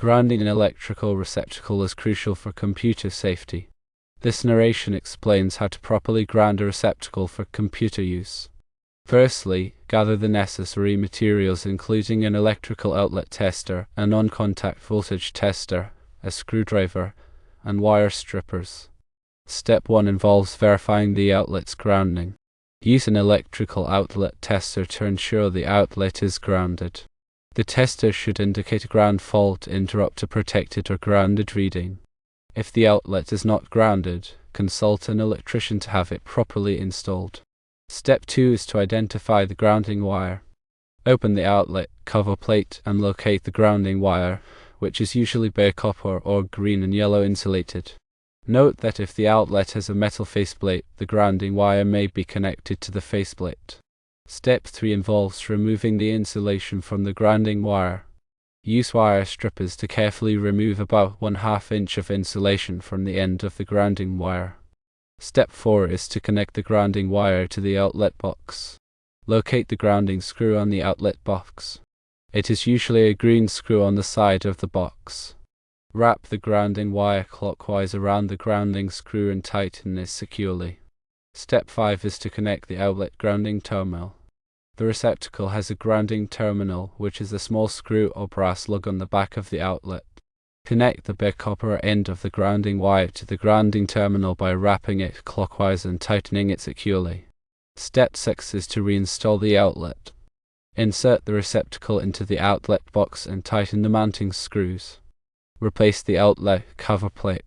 Grounding an electrical receptacle is crucial for computer safety. This narration explains how to properly ground a receptacle for computer use. Firstly, gather the necessary materials including an electrical outlet tester, a non-contact voltage tester, a screwdriver, and wire strippers. Step 1 involves verifying the outlet's grounding. Use an electrical outlet tester to ensure the outlet is grounded. The tester should indicate a ground fault, interrupt a protected or grounded reading. If the outlet is not grounded, consult an electrician to have it properly installed. Step 2 is to identify the grounding wire. Open the outlet cover plate and locate the grounding wire, which is usually bare copper or green and yellow insulated. Note that if the outlet has a metal faceplate, the grounding wire may be connected to the faceplate. Step 3 involves removing the insulation from the grounding wire. Use wire strippers to carefully remove about 1/2 inch of insulation from the end of the grounding wire. Step 4 is to connect the grounding wire to the outlet box. Locate the grounding screw on the outlet box. It is usually a green screw on the side of the box. Wrap the grounding wire clockwise around the grounding screw and tighten it securely. Step 5 is to connect the outlet grounding terminal. The receptacle has a grounding terminal, which is a small screw or brass lug on the back of the outlet. Connect the bare copper end of the grounding wire to the grounding terminal by wrapping it clockwise and tightening it securely. Step 6 is to reinstall the outlet. Insert the receptacle into the outlet box and tighten the mounting screws. Replace the outlet cover plate.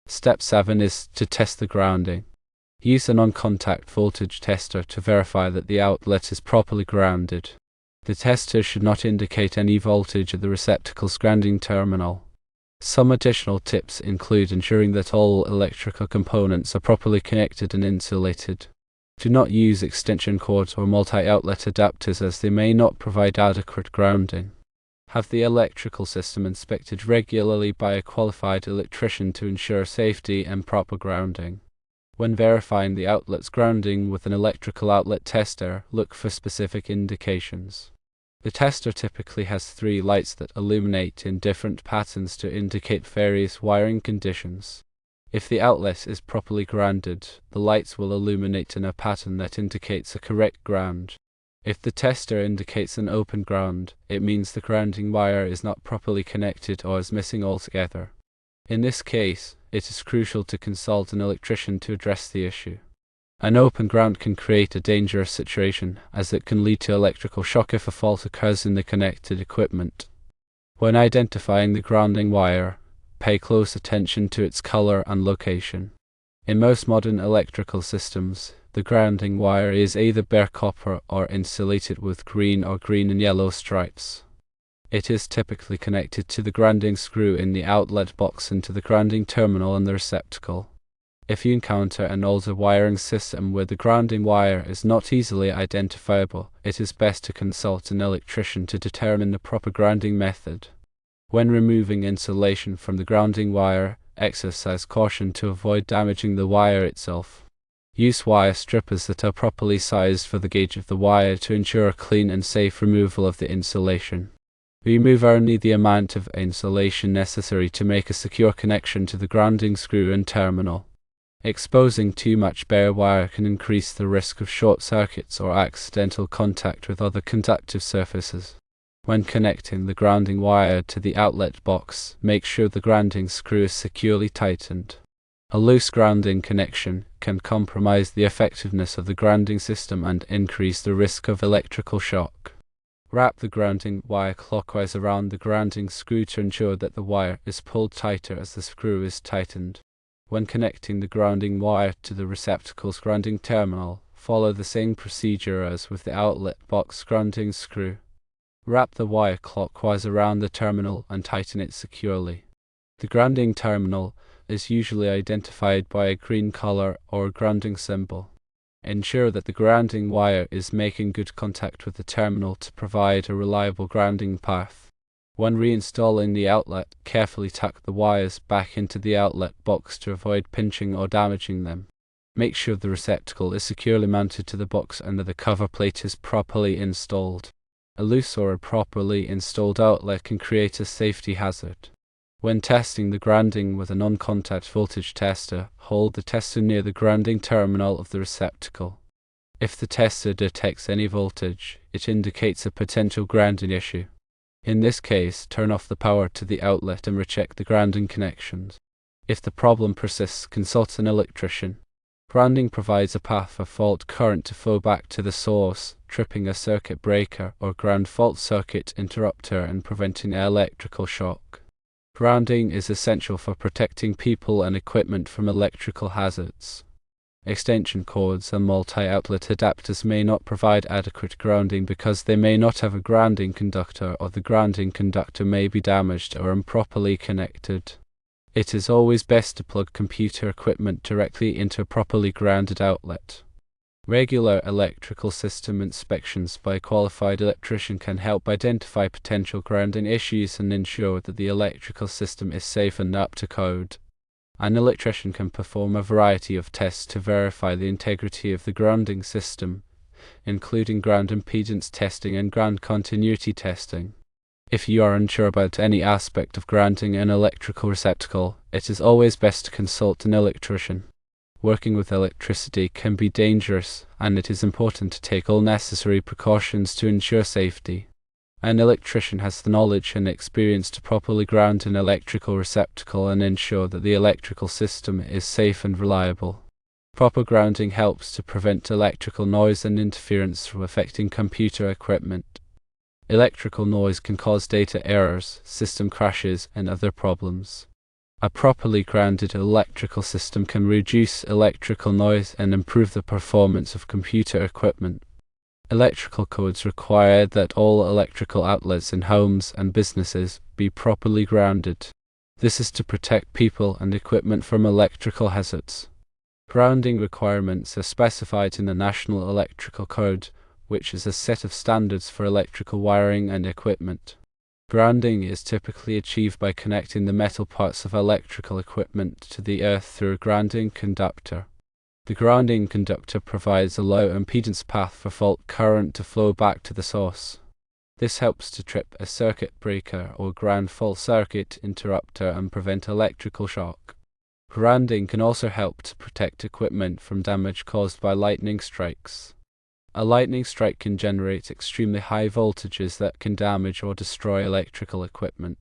Step 7 is to test the grounding. Use a non-contact voltage tester to verify that the outlet is properly grounded. The tester should not indicate any voltage at the receptacle's grounding terminal. Some additional tips include ensuring that all electrical components are properly connected and insulated. Do not use extension cords or multi-outlet adapters as they may not provide adequate grounding. Have the electrical system inspected regularly by a qualified electrician to ensure safety and proper grounding. When verifying the outlet's grounding with an electrical outlet tester, look for specific indications. The tester typically has 3 lights that illuminate in different patterns to indicate various wiring conditions. If the outlet is properly grounded, the lights will illuminate in a pattern that indicates a correct ground. If the tester indicates an open ground, it means the grounding wire is not properly connected or is missing altogether. In this case, it is crucial to consult an electrician to address the issue. An open ground can create a dangerous situation, as it can lead to electrical shock if a fault occurs in the connected equipment. When identifying the grounding wire, pay close attention to its color and location. In most modern electrical systems, the grounding wire is either bare copper or insulated with green or green and yellow stripes. It is typically connected to the grounding screw in the outlet box and to the grounding terminal in the receptacle. If you encounter an older wiring system where the grounding wire is not easily identifiable, it is best to consult an electrician to determine the proper grounding method. When removing insulation from the grounding wire, exercise caution to avoid damaging the wire itself. Use wire strippers that are properly sized for the gauge of the wire to ensure a clean and safe removal of the insulation. Remove only the amount of insulation necessary to make a secure connection to the grounding screw and terminal. Exposing too much bare wire can increase the risk of short circuits or accidental contact with other conductive surfaces. When connecting the grounding wire to the outlet box, make sure the grounding screw is securely tightened. A loose grounding connection can compromise the effectiveness of the grounding system and increase the risk of electrical shock. Wrap the grounding wire clockwise around the grounding screw to ensure that the wire is pulled tighter as the screw is tightened. When connecting the grounding wire to the receptacle's grounding terminal, follow the same procedure as with the outlet box grounding screw. Wrap the wire clockwise around the terminal and tighten it securely. The grounding terminal is usually identified by a green color or grounding symbol. Ensure that the grounding wire is making good contact with the terminal to provide a reliable grounding path. When reinstalling the outlet, carefully tuck the wires back into the outlet box to avoid pinching or damaging them. Make sure the receptacle is securely mounted to the box and that the cover plate is properly installed. A loose or improperly installed outlet can create a safety hazard. When testing the grounding with a non-contact voltage tester, hold the tester near the grounding terminal of the receptacle. If the tester detects any voltage, it indicates a potential grounding issue. In this case, turn off the power to the outlet and recheck the grounding connections. If the problem persists, consult an electrician. Grounding provides a path for fault current to flow back to the source, tripping a circuit breaker or ground fault circuit interrupter and preventing electrical shock. Grounding is essential for protecting people and equipment from electrical hazards. Extension cords and multi-outlet adapters may not provide adequate grounding because they may not have a grounding conductor, or the grounding conductor may be damaged or improperly connected. It is always best to plug computer equipment directly into a properly grounded outlet. Regular electrical system inspections by a qualified electrician can help identify potential grounding issues and ensure that the electrical system is safe and up to code. An electrician can perform a variety of tests to verify the integrity of the grounding system, including ground impedance testing and ground continuity testing. If you are unsure about any aspect of grounding an electrical receptacle, it is always best to consult an electrician. Working with electricity can be dangerous, and it is important to take all necessary precautions to ensure safety. An electrician has the knowledge and experience to properly ground an electrical receptacle and ensure that the electrical system is safe and reliable. Proper grounding helps to prevent electrical noise and interference from affecting computer equipment. Electrical noise can cause data errors, system crashes, and other problems. A properly grounded electrical system can reduce electrical noise and improve the performance of computer equipment. Electrical codes require that all electrical outlets in homes and businesses be properly grounded. This is to protect people and equipment from electrical hazards. Grounding requirements are specified in the National Electrical Code, which is a set of standards for electrical wiring and equipment. Grounding is typically achieved by connecting the metal parts of electrical equipment to the earth through a grounding conductor. The grounding conductor provides a low impedance path for fault current to flow back to the source. This helps to trip a circuit breaker or ground fault circuit interrupter and prevent electrical shock. Grounding can also help to protect equipment from damage caused by lightning strikes. A lightning strike can generate extremely high voltages that can damage or destroy electrical equipment.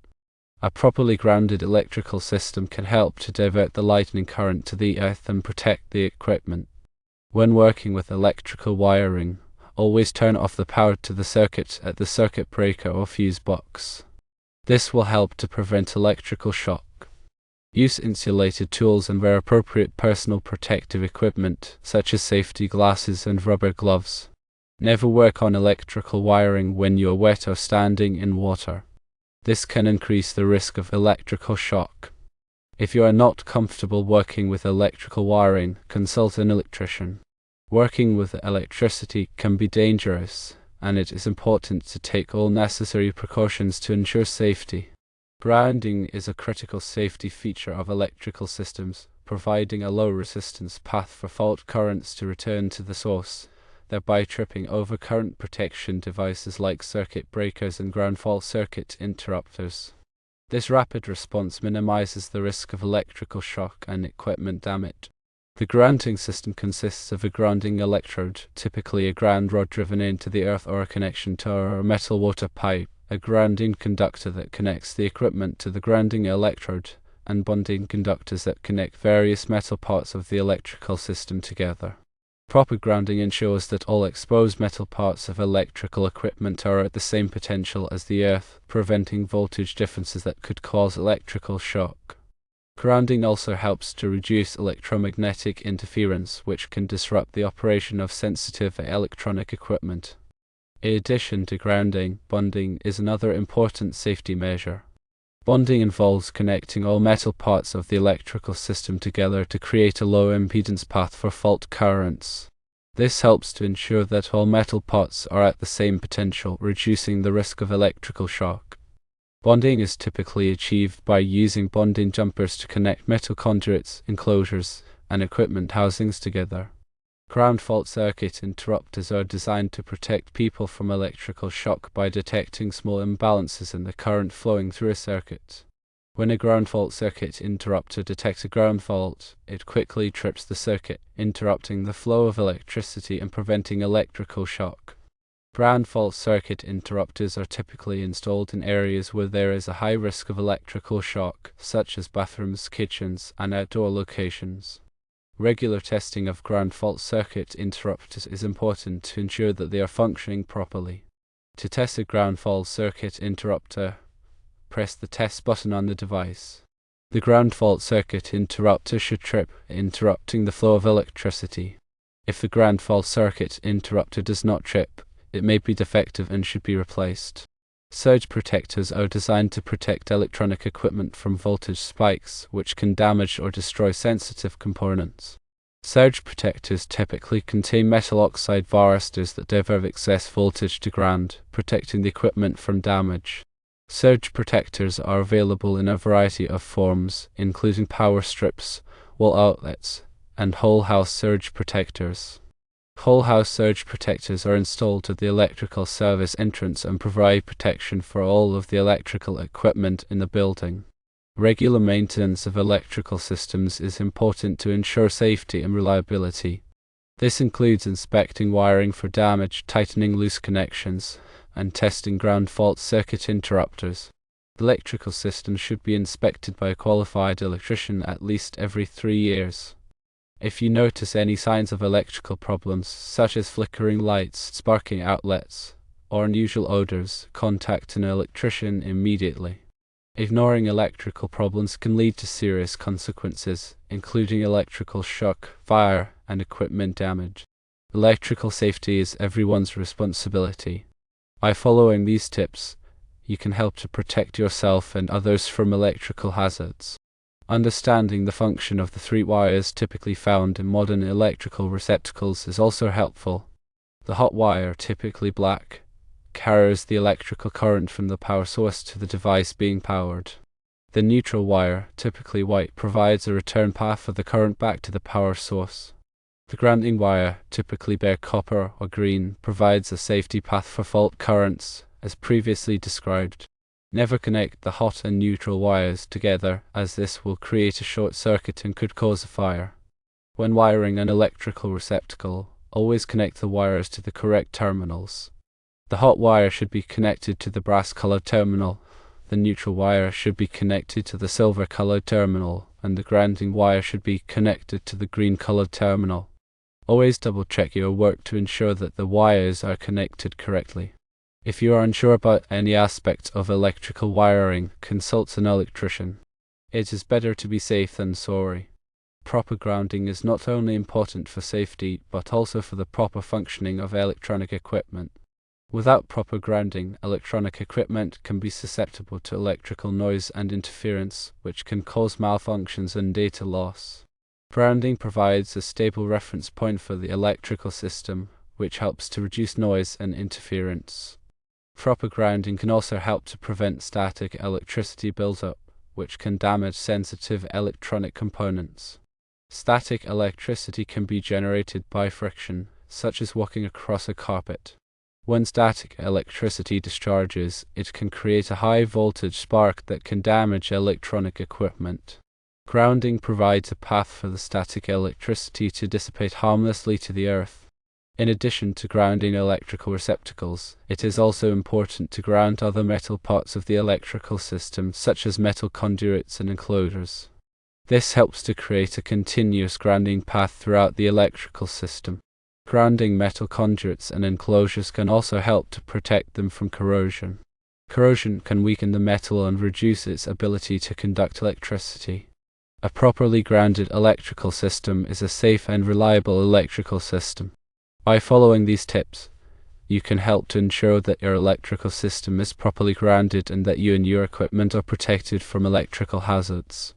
A properly grounded electrical system can help to divert the lightning current to the earth and protect the equipment. When working with electrical wiring, always turn off the power to the circuit at the circuit breaker or fuse box. This will help to prevent electrical shock. Use insulated tools and wear appropriate personal protective equipment, such as safety glasses and rubber gloves. Never work on electrical wiring when you are wet or standing in water. This can increase the risk of electrical shock. If you are not comfortable working with electrical wiring, consult an electrician. Working with electricity can be dangerous, and it is important to take all necessary precautions to ensure safety. Grounding is a critical safety feature of electrical systems, providing a low resistance path for fault currents to return to the source, thereby tripping over current protection devices like circuit breakers and ground fault circuit interrupters. This rapid response minimizes the risk of electrical shock and equipment damage. The grounding system consists of a grounding electrode, typically a ground rod driven into the earth, or a connection to a metal water pipe, a grounding conductor that connects the equipment to the grounding electrode, and bonding conductors that connect various metal parts of the electrical system together. Proper grounding ensures that all exposed metal parts of electrical equipment are at the same potential as the earth, preventing voltage differences that could cause electrical shock. Grounding also helps to reduce electromagnetic interference, which can disrupt the operation of sensitive electronic equipment. In addition to grounding, bonding is another important safety measure. Bonding involves connecting all metal parts of the electrical system together to create a low impedance path for fault currents. This helps to ensure that all metal parts are at the same potential, reducing the risk of electrical shock. Bonding is typically achieved by using bonding jumpers to connect metal conduits, enclosures, and equipment housings together. Ground fault circuit interrupters are designed to protect people from electrical shock by detecting small imbalances in the current flowing through a circuit. When a ground fault circuit interrupter detects a ground fault, it quickly trips the circuit, interrupting the flow of electricity and preventing electrical shock. Ground fault circuit interrupters are typically installed in areas where there is a high risk of electrical shock, such as bathrooms, kitchens, and outdoor locations. Regular testing of ground fault circuit interrupters is important to ensure that they are functioning properly. To test a ground fault circuit interrupter, press the test button on the device. The ground fault circuit interrupter should trip, interrupting the flow of electricity. If the ground fault circuit interrupter does not trip, it may be defective and should be replaced. Surge protectors are designed to protect electronic equipment from voltage spikes, which can damage or destroy sensitive components. Surge protectors typically contain metal oxide varistors that divert excess voltage to ground, protecting the equipment from damage. Surge protectors are available in a variety of forms, including power strips, wall outlets, and whole-house surge protectors. Whole-house surge protectors are installed at the electrical service entrance and provide protection for all of the electrical equipment in the building. Regular maintenance of electrical systems is important to ensure safety and reliability. This includes inspecting wiring for damage, tightening loose connections, and testing ground fault circuit interrupters. The electrical system should be inspected by a qualified electrician at least every 3 years. If you notice any signs of electrical problems, such as flickering lights, sparking outlets, or unusual odors, contact an electrician immediately. Ignoring electrical problems can lead to serious consequences, including electrical shock, fire, and equipment damage. Electrical safety is everyone's responsibility. By following these tips, you can help to protect yourself and others from electrical hazards. Understanding the function of the 3 wires typically found in modern electrical receptacles is also helpful. The hot wire, typically black, carries the electrical current from the power source to the device being powered. The neutral wire, typically white, provides a return path for the current back to the power source. The grounding wire, typically bare copper or green, provides a safety path for fault currents, as previously described. Never connect the hot and neutral wires together, as this will create a short circuit and could cause a fire. When wiring an electrical receptacle, always connect the wires to the correct terminals. The hot wire should be connected to the brass-colored terminal, the neutral wire should be connected to the silver-colored terminal, and the grounding wire should be connected to the green-colored terminal. Always double-check your work to ensure that the wires are connected correctly. If you are unsure about any aspect of electrical wiring, consult an electrician. It is better to be safe than sorry. Proper grounding is not only important for safety, but also for the proper functioning of electronic equipment. Without proper grounding, electronic equipment can be susceptible to electrical noise and interference, which can cause malfunctions and data loss. Grounding provides a stable reference point for the electrical system, which helps to reduce noise and interference. Proper grounding can also help to prevent static electricity buildup, which can damage sensitive electronic components. Static electricity can be generated by friction, such as walking across a carpet. When static electricity discharges, it can create a high voltage spark that can damage electronic equipment. Grounding provides a path for the static electricity to dissipate harmlessly to the earth. In addition to grounding electrical receptacles, it is also important to ground other metal parts of the electrical system, such as metal conduits and enclosures. This helps to create a continuous grounding path throughout the electrical system. Grounding metal conduits and enclosures can also help to protect them from corrosion. Corrosion can weaken the metal and reduce its ability to conduct electricity. A properly grounded electrical system is a safe and reliable electrical system. By following these tips, you can help to ensure that your electrical system is properly grounded and that you and your equipment are protected from electrical hazards.